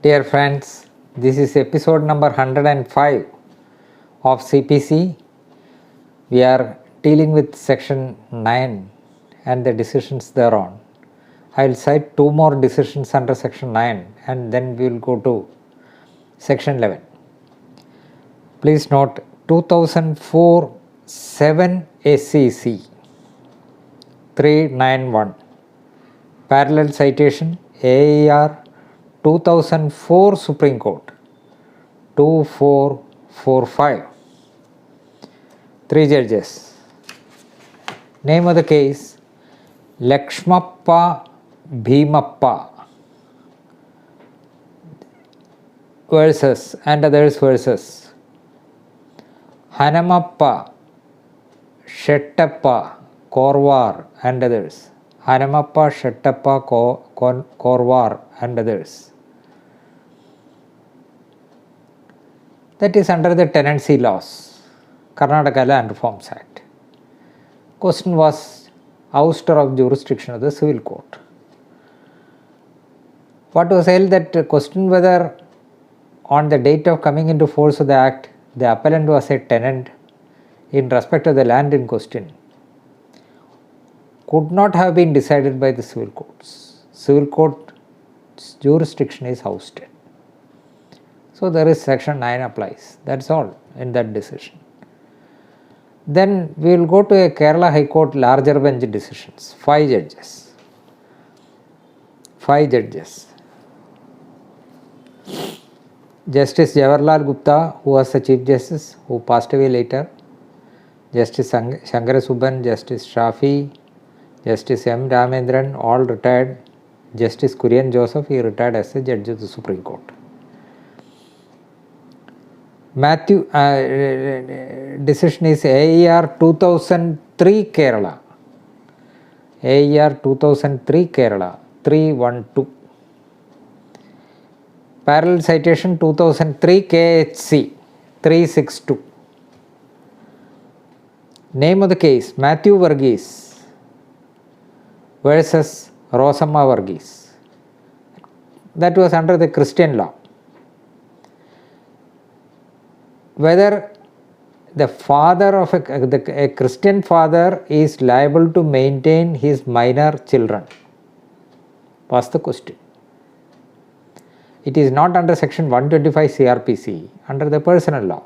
Dear friends, this is episode number 105 of CPC. We are dealing with section 9 and the decisions thereon. I will cite two more decisions under section 9 and then we will go to section 11. Please note 2004 7 SCC 391 parallel citation AER 2004 Supreme Court 2445. 3 judges. Name of the case Lakshmappa Bhimappa versus and others versus Hanamappa Shettappa Korvar and others. Hanamappa Shettappa Korvar and others. That is under the tenancy laws, Karnataka Land Reforms Act. Question was ouster of jurisdiction of the civil court. What was held that question whether on the date of coming into force of the act, the appellant was a tenant in respect of the land in question could not have been decided by the civil courts. Civil court's jurisdiction is ousted. So there is section 9 applies. That's all in that decision. Then we will go to a Kerala High Court larger bench decisions. 5 judges. 5 judges. Justice Jawaharlal Gupta, who was the Chief Justice, who passed away later. Justice Shankara Subban, Justice Shafi, Justice M. Ramendran, all retired. Justice Kurian Joseph, he retired as a judge of the Supreme Court. Decision is AER 2003 Kerala. AER 2003 Kerala 312. Parallel citation 2003 KHC 362. Name of the case Matthew Varghese versus Rosamma Varghese. That was under the Christian law. Whether the father of a Christian father is liable to maintain his minor children was the question. It is not under section 125 CRPC, under the personal law.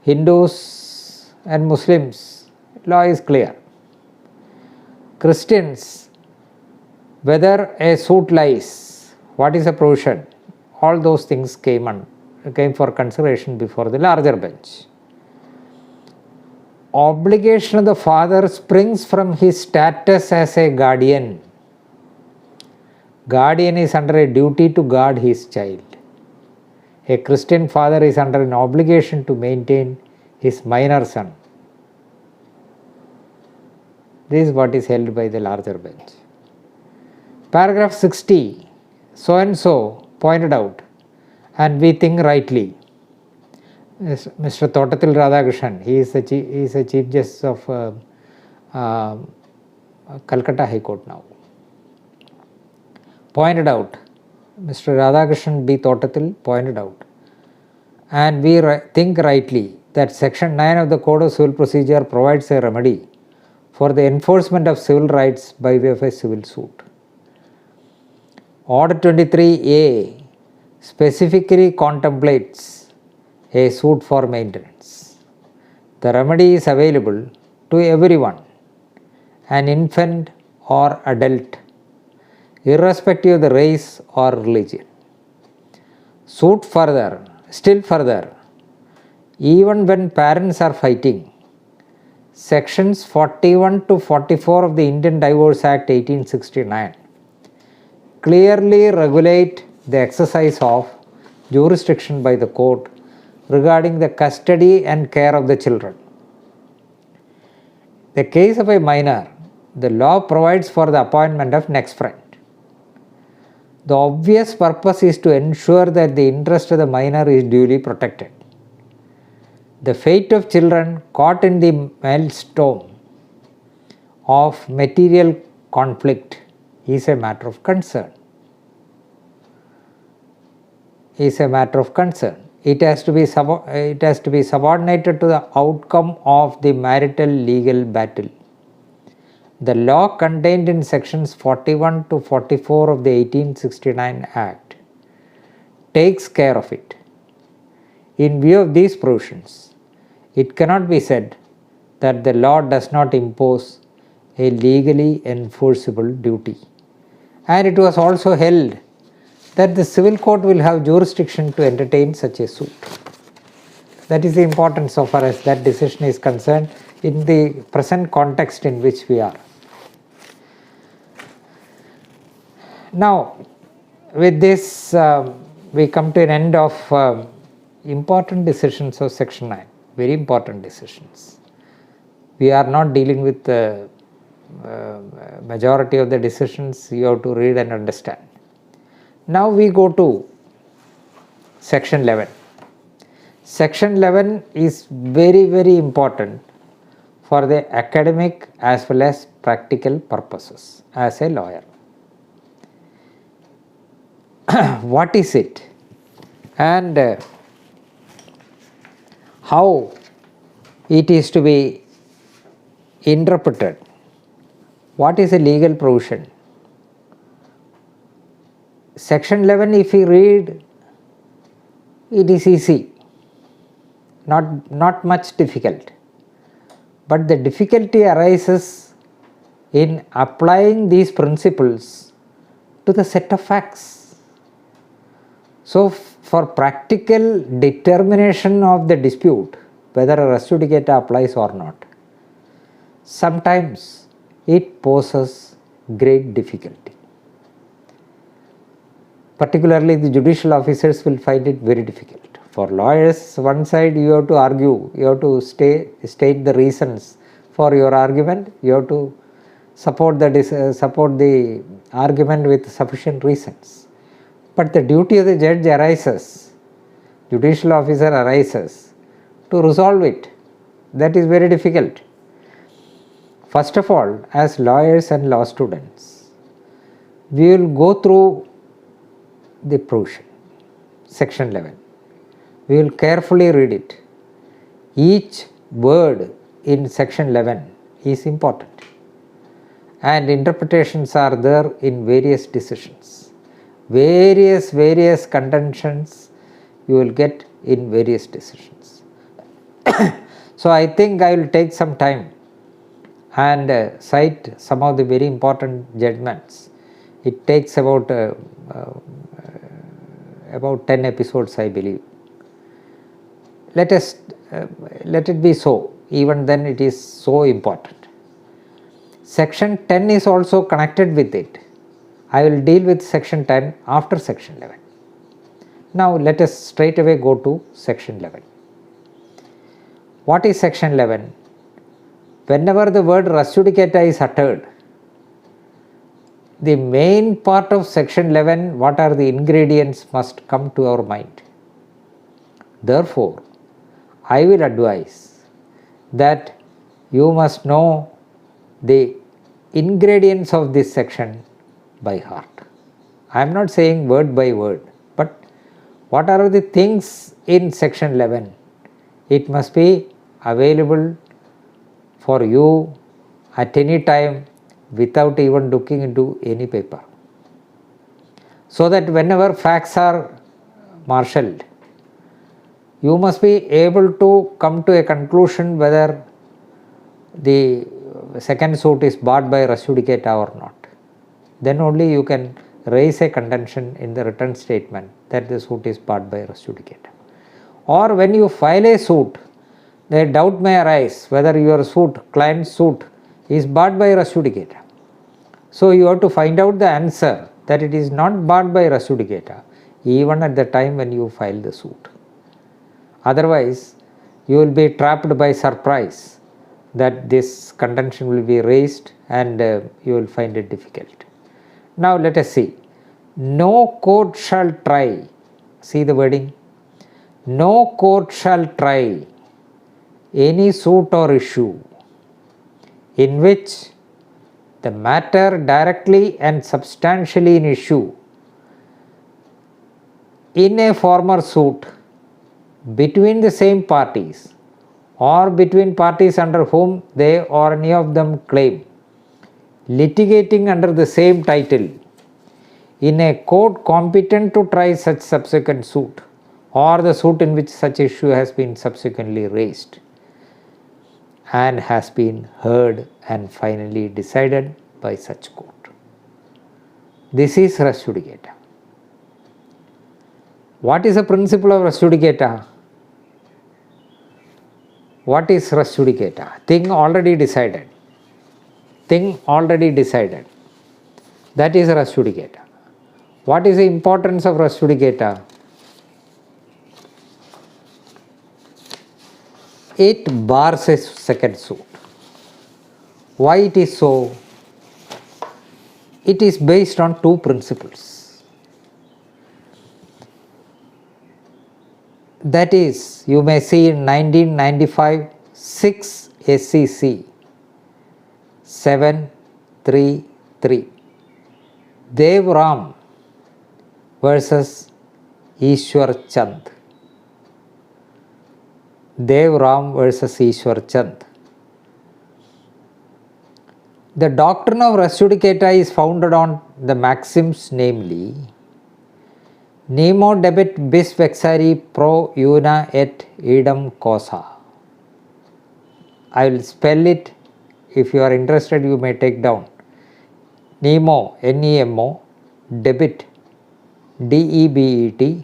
Hindus and Muslims, law is clear. Christians, whether a suit lies, what is the provision, all those things came for consideration before the larger bench. Obligation of the father springs from his status as a guardian. Guardian is under a duty to guard his child. A Christian father is under an obligation to maintain his minor son. This is what is held by the larger bench. Paragraph 60, so and so pointed out, and we think rightly. Mr. Thottathil Radhakrishnan, he is a Chief Justice of Calcutta High Court now. Pointed out, Mr. Radhakrishnan B. Thottathil pointed out, and we think rightly that section 9 of the Code of Civil Procedure provides a remedy for the enforcement of civil rights by way of a civil suit. Order 23A specifically contemplates a suit for maintenance. The remedy is available to everyone, an infant or adult, irrespective of the race or religion. Still further, even when parents are fighting, sections 41 to 44 of the Indian Divorce Act 1869 clearly regulate the exercise of jurisdiction by the court regarding the custody and care of the children. In the case of a minor, the law provides for the appointment of next friend. The obvious purpose is to ensure that the interest of the minor is duly protected. The fate of children caught in the maelstrom of material conflict is a matter of concern. is a matter of concern. It has to be subordinated to the outcome of the marital legal battle. The law contained in sections 41 to 44 of the 1869 Act takes care of it. In view of these provisions, it cannot be said that the law does not impose a legally enforceable duty. And it was also held that the civil court will have jurisdiction to entertain such a suit. That is the importance so far as that decision is concerned in the present context in which we are. Now, with this, we come to an end of important decisions of Section 9, very important decisions. We are not dealing with the majority of the decisions. You have to read and understand. Now we go to Section 11. Section 11 is very, very important for the academic as well as practical purposes as a lawyer. What is it and how it is to be interpreted? What is a legal provision? Section 11, if you read, it is easy, not much difficult. But the difficulty arises in applying these principles to the set of facts. So, for practical determination of the dispute, whether a res judicata applies or not, sometimes it poses great difficulty. Particularly the judicial officers will find it very difficult. For lawyers, one side you have to argue, you have to state the reasons for your argument, you have to support the argument with sufficient reasons. But the duty of the judge arises, judicial officer arises to resolve it. That is very difficult. First of all, as lawyers and law students, we will go through the provision, Section 11. We will carefully read it. Each word in Section 11 is important, and interpretations are there in various decisions. Various contentions you will get in various decisions. So I think I will take some time and cite some of the very important judgments. It takes about 10 episodes, I believe. Let it be so. Even then it is so important. Section 10 is also connected with it. I will deal with Section 10 after Section 11. Now let us straight away go to Section 11. What is Section 11? Whenever the word res judicata is uttered, the main part of Section 11, what are the ingredients, must come to our mind. Therefore, I will advise that you must know the ingredients of this section by heart. I am not saying word by word, but what are the things in Section 11? It must be available for you at any time without even looking into any paper, so that whenever facts are marshaled, you must be able to come to a conclusion whether the second suit is barred by res judicata or not. Then only you can raise a contention in the written statement that the suit is barred by res judicata. Or when you file a suit, the doubt may arise whether your suit, client's suit, is barred by res judicata. So you have to find out the answer that it is not barred by res judicata even at the time when you file the suit. Otherwise, you will be trapped by surprise that this contention will be raised and you will find it difficult. Now let us see. No court shall try, see the wording, no court shall try any suit or issue in which the matter directly and substantially in issue in a former suit between the same parties or between parties under whom they or any of them claim, litigating under the same title in a court competent to try such subsequent suit, or the suit in which such issue has been subsequently raised and has been heard and finally decided by such court. This is res judicata. What is the principle of res judicata? What is res judicata? Thing already decided. Thing already decided. That is res judicata. What is the importance of res judicata? It bars a second suit. Why it is so? It is based on two principles. That is, you may see in 1995 6 SCC 733 Dev Ram versus Ishwar Chand. Dev Ram versus Ishwar Chand. The doctrine of res judicata is founded on the maxims, namely, nemo debet bis vexari pro una et idem causa. I will spell it. If you are interested, you may take down. Nemo, Nemo, debit, DEBET,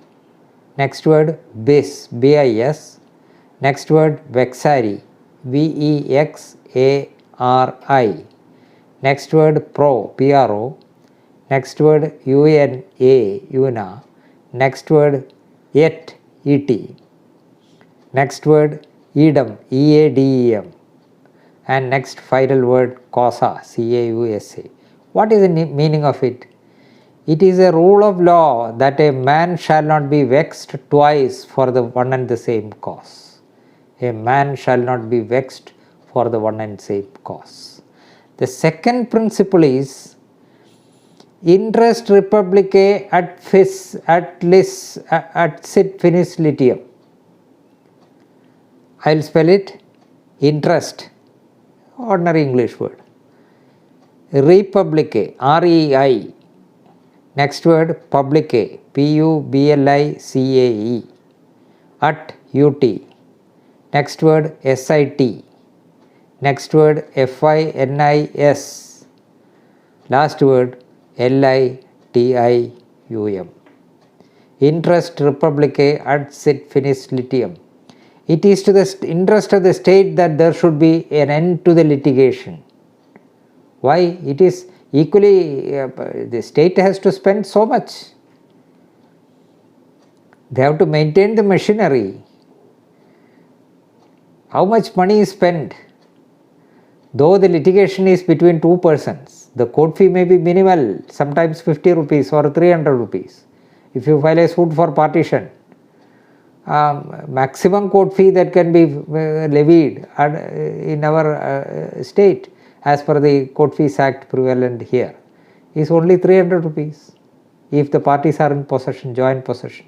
next word bis, BIS, next word vexari, VEXARI, next word pro, PRO, next word UNA, UNA, next word et, ET, next word edem, EADEM, and next final word causa, CAUSA. What is the meaning of it? It is a rule of law that a man shall not be vexed twice for the one and the same cause. A man shall not be vexed for the one and same cause. The second principle is interest republicae at sit finis litium. I will spell it. Interest, ordinary English word. Republicae, REI, next word publicae, PUBLICAE, at UT, next word SIT, next word FINIS, last word LITIUM. Interest republicae ad sit finis litium. It is to the interest of the state that there should be an end to the litigation. Why? It is equally, the state has to spend so much. They have to maintain the machinery. How much money is spent? Though the litigation is between two persons, the court fee may be minimal, sometimes 50 rupees or 300 rupees. If you file a suit for partition, maximum court fee that can be levied in our state as per the Court Fees Act prevalent here is only 300 rupees if the parties are in possession, joint possession.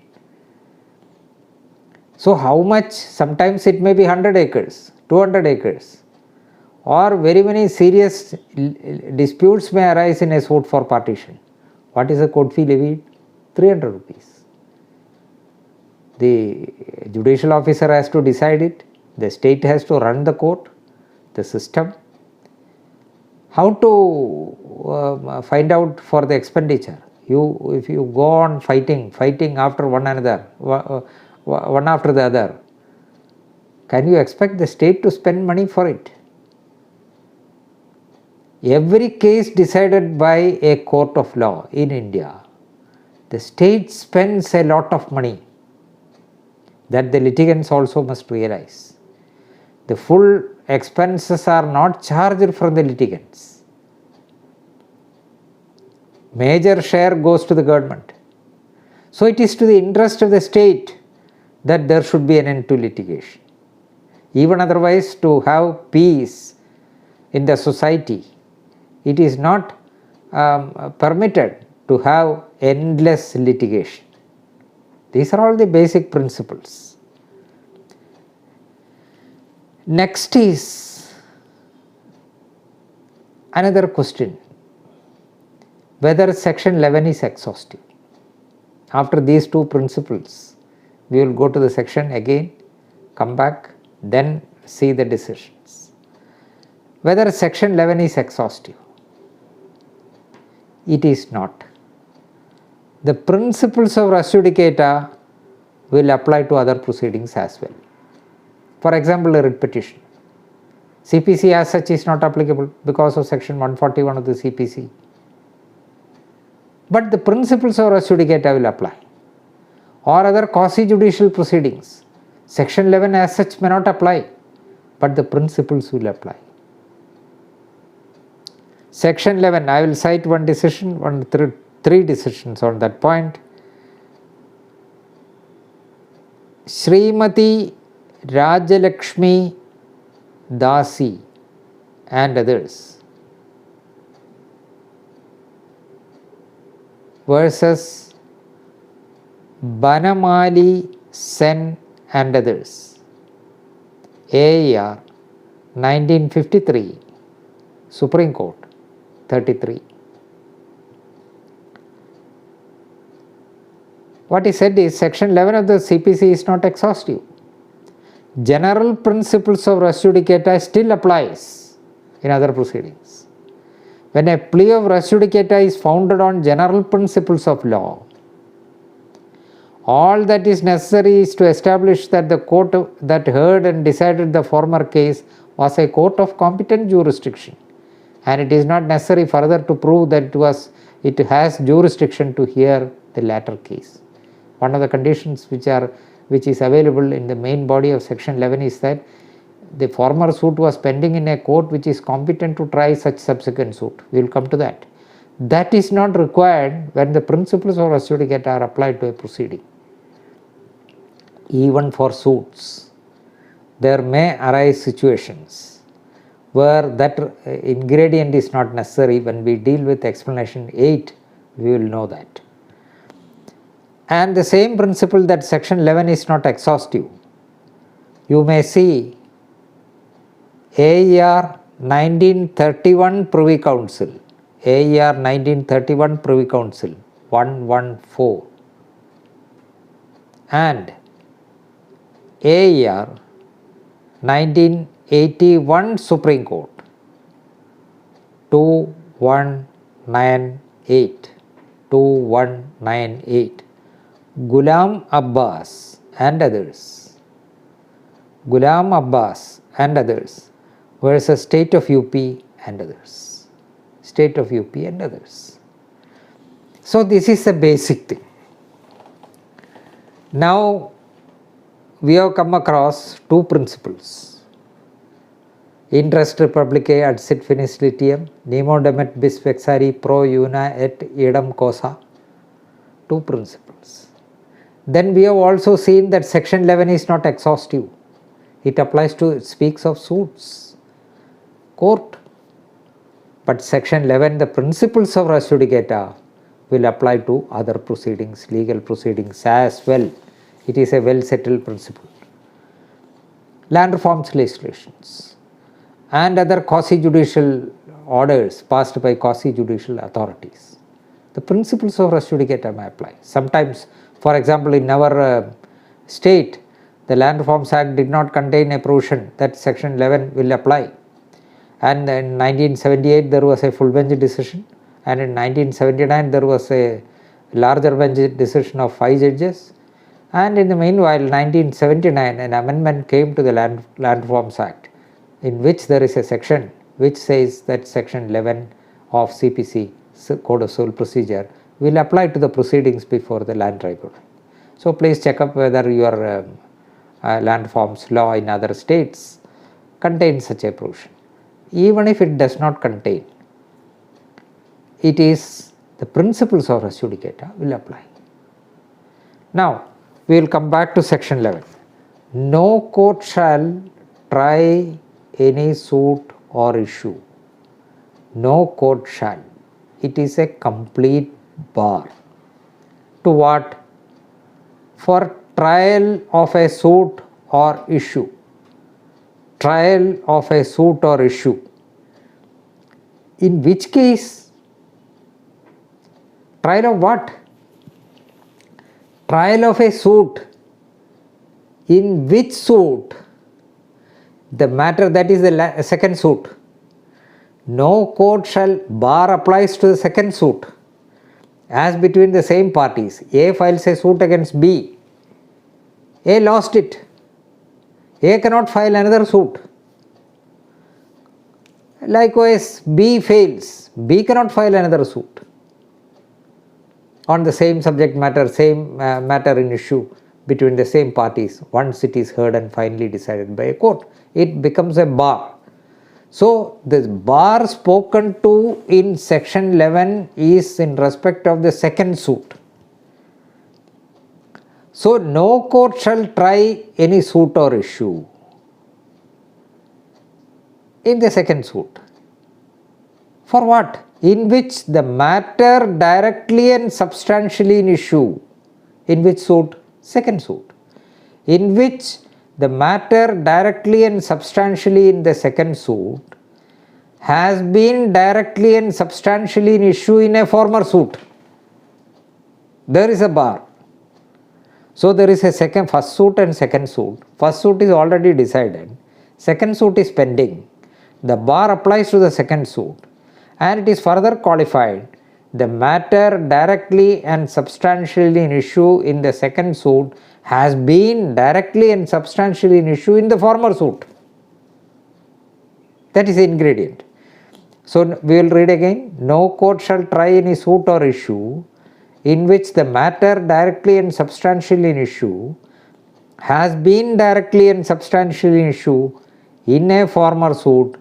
So how much? Sometimes it may be 100 acres, 200 acres, or very many serious disputes may arise in a suit for partition. What is the court fee levied? 300 rupees. The judicial officer has to decide it, the state has to run the court, the system. How to find out for the expenditure? If you go on fighting after one another, one after the other, can you expect the state to spend money for it? Every case decided by a court of law in India, the state spends a lot of money. That the litigants also must realize. The full expenses are not charged from the litigants. Major share goes to the government. So it is to the interest of the state that there should be an end to litigation. Even otherwise, to have peace in the society, it is not permitted to have endless litigation. These are all the basic principles. Next is another question, whether section 11 is exhaustive. After these two principles, we will go to the section again, come back, then see the decisions. Whether section 11 is exhaustive. It is not. The principles of res judicata will apply to other proceedings as well. For example, a writ petition. CPC as such is not applicable because of section 141 of the CPC. But the principles of res judicata will apply. Or other quasi-judicial proceedings. Section 11 as such may not apply, but the principles will apply. Section 11, I will cite one decision, three decisions on that point. Srimati Rajalakshmi Dasi and others versus Banamali Sen and others, AIR 1953, Supreme Court 33. What he said is section 11 of the CPC is not exhaustive. General principles of res judicata still applies in other proceedings. When a plea of res judicata is founded on general principles of law, all that is necessary is to establish that the court that heard and decided the former case was a court of competent jurisdiction, and it is not necessary further to prove that it has jurisdiction to hear the latter case. One of the conditions which is available in the main body of section 11 is that the former suit was pending in a court which is competent to try such subsequent suit. We will come to that. That is not required when the principles of res judicata are applied to a proceeding. Even for suits, there may arise situations where that ingredient is not necessary. When we deal with explanation 8, we will know that. And the same principle that section 11 is not exhaustive, you may see AER 1931 Privy Council, AER 1931 Privy Council 114 and AER 1981 Supreme Court 2198 Ghulam Abbas and others versus State of UP and others. So this is the basic thing. Now we have come across two principles. Interest Republicae ad sit finis litium, nemo demet bis vexari pro una et idem cosa. Two principles. Then we have also seen that section 11 is not exhaustive. It speaks of suits, court. But section 11, the principles of res judicata will apply to other proceedings, legal proceedings as well. It is a well settled principle. Land reforms legislations and other quasi-judicial orders passed by quasi-judicial authorities. The principles of res judicata may apply. Sometimes, for example, in our state, the Land Reforms Act did not contain a provision that section 11 will apply. And in 1978 there was a full bench decision, and in 1979 there was a larger bench decision of 5 judges. And in the meanwhile, 1979, an amendment came to the Land Reforms Act, in which there is a section which says that section 11 of CPC, Code of Civil Procedure, will apply to the proceedings before the land tribunal. So please check up whether your land reforms law in other states contains such a provision. Even if it does not contain, it is the principles of res judicata will apply. Now, we will come back to section 11. No court shall try any suit or issue. No court shall. It is a complete bar. To what? for trial of a suit or issue. Trial of a suit or issue. In which case? Trial of what? Trial of a suit. In which suit? The matter, that is the second suit. No court shall bar applies to the second suit as between the same parties. A files a suit against B. A lost it. A cannot file another suit. Likewise, B fails. B cannot file another suit on the same subject matter, same matter in issue between the same parties once it is heard and finally decided by a court. It becomes a bar. So, this bar spoken to in section 11 is in respect of the second suit. So, no court shall try any suit or issue in the second suit. For what? In which the matter directly and substantially in issue. In which suit? Second suit. In which the matter directly and substantially in the second suit has been directly and substantially in issue in a former suit. There is a bar. So there is a first suit and second suit. First suit is already decided. Second suit is pending. The bar applies to the second suit and it is further qualified. The matter directly and substantially in issue in the second suit has been directly and substantially in issue in the former suit. That is the ingredient. So we will read again. No court shall try any suit or issue in which the matter directly and substantially in issue has been directly and substantially in issue in a former suit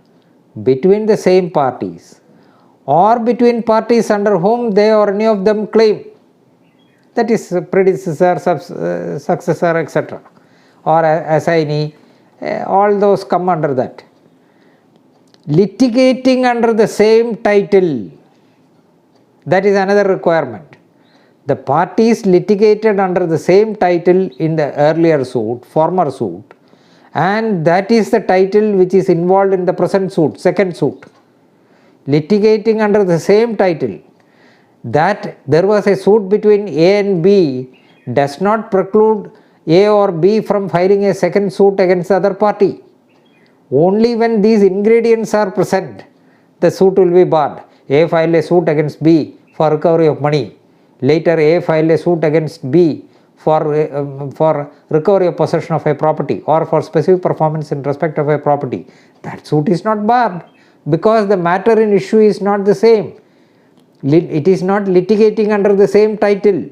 between the same parties or between parties under whom they or any of them claim, that is predecessor, successor, etc., or assignee, all those come under that. Litigating under the same title, that is another requirement. The parties litigated under the same title in the earlier suit, former suit, and that is the title which is involved in the present suit, second suit. Litigating under the same title, that there was a suit between A and B does not preclude A or B from filing a second suit against the other party. Only when these ingredients are present, the suit will be barred. A filed a suit against B for recovery of money. Later A filed a suit against B for recovery of possession of a property or for specific performance in respect of a property. That suit is not barred because the matter in issue is not the same. It is not litigating under the same title.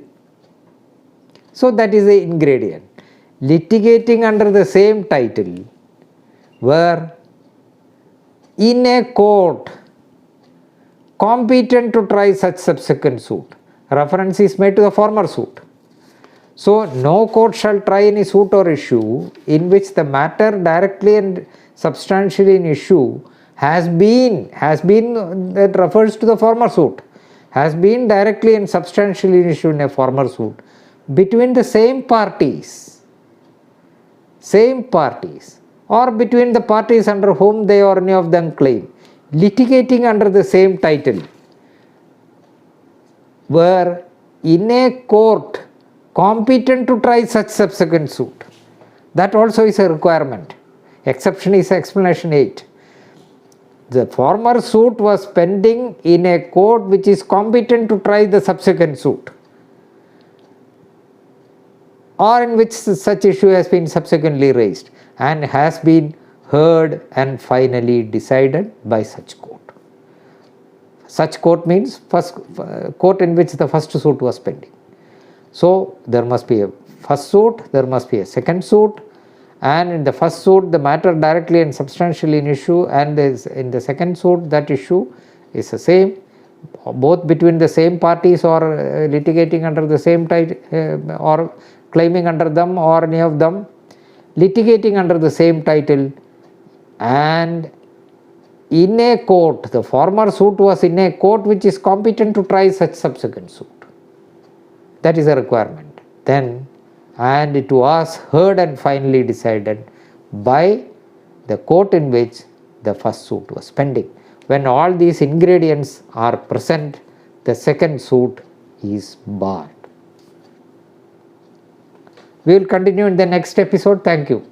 So that is the ingredient. Litigating under the same title were in a court competent to try such subsequent suit. Reference is made to the former suit. So no court shall try any suit or issue in which the matter directly and substantially in issue has been that refers to the former suit, has been directly and substantially in issue in a former suit between the same parties or between the parties under whom they or any of them claim, litigating under the same title, were in a court competent to try such subsequent suit. That also is a requirement. Exception is explanation 8. The former suit was pending in a court which is competent to try the subsequent suit, or in which such issue has been subsequently raised and has been heard and finally decided by such court. Such court means first court in which the first suit was pending. So there must be a first suit, there must be a second suit, and in the first suit the matter directly and substantially in issue, and in the second suit that issue is the same, both between the same parties or litigating under the same title or claiming under them or any of them, litigating under the same title and in a court. The former suit was in a court which is competent to try such subsequent suit. That is a requirement. Then and it was heard and finally decided by the court in which the first suit was pending. When all these ingredients are present, the second suit is barred. We will continue in the next episode. Thank you.